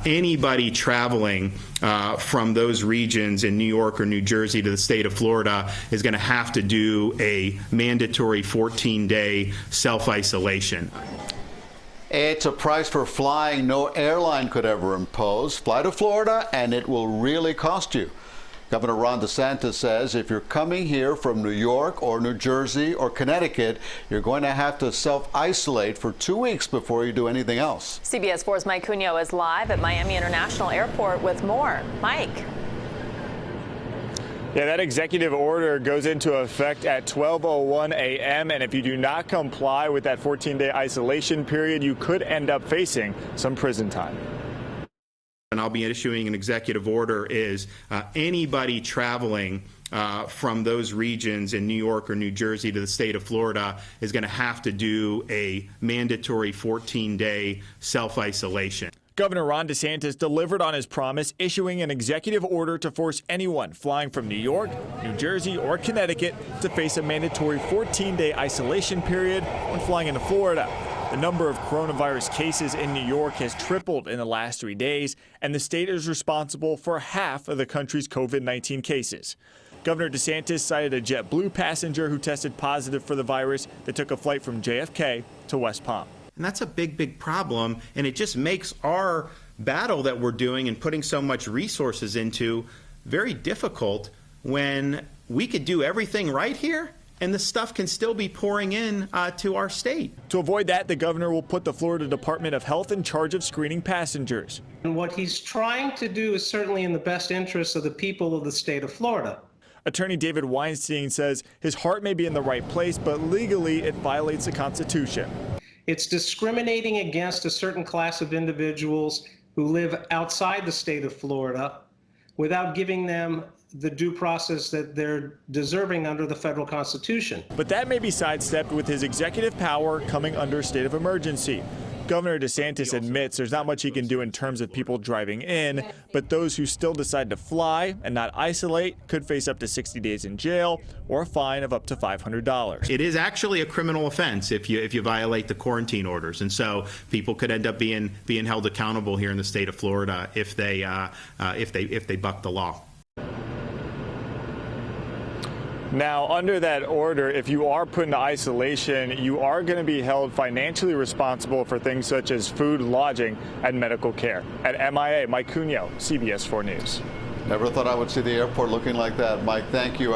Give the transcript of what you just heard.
anybody traveling from those regions in New York or New Jersey to the state of Florida is going to have to do a mandatory 14-day self-isolation. It's a price for flying no airline could ever impose. Fly to Florida and it will really cost you. Governor Ron DeSantis says if you're coming here from New York or New Jersey or Connecticut, you're going to have to self-isolate for 2 weeks before you do anything else. CBS 4's Mike Cugno is live at Miami International Airport with more. Mike. Yeah, that executive order goes into effect at 12:01 a.m. and if you do not comply with that 14-day isolation period, you could end up facing some prison time. And I'll be issuing an executive order is anybody traveling from those regions in New York or New Jersey to the state of Florida is going to have to do a mandatory 14-day self-isolation. Governor Ron DeSantis delivered on his promise, issuing an executive order to force anyone flying from New York, New Jersey, or Connecticut to face a mandatory 14-day isolation period when flying into Florida. The number of coronavirus cases in New York has tripled in the last 3 days, and the state is responsible for half of the country's COVID-19 cases. Governor DeSantis cited a JetBlue passenger who tested positive for the virus that took a flight from JFK to West Palm. And that's a big, big problem, and it just makes our battle that we're doing and putting so much resources into very difficult when we could do everything right here and the stuff can still be pouring in to our state. To avoid that, the governor will put the Florida Department of Health in charge of screening passengers. And what he's trying to do is certainly in the best interest of the people of the state of Florida. Attorney David Weinstein says his heart may be in the right place, but legally it violates the Constitution. It's discriminating against a certain class of individuals who live outside the state of Florida without giving them the due process that they're deserving under the federal Constitution. But that may be sidestepped with his executive power coming under a state of emergency. Governor DeSantis admits there's not much he can do in terms of people driving in, but those who still decide to fly and not isolate could face up to 60 days in jail or a fine of up to $500. It is actually a criminal offense if you violate the quarantine orders, and so people could end up being held accountable here in the state of Florida if they buck the law. Now, under that order, if you are put into isolation, you are going to be held financially responsible for things such as food, lodging, and medical care. At MIA, Mike Cugno, CBS 4 News. Never thought I would see the airport looking like that. Mike, thank you.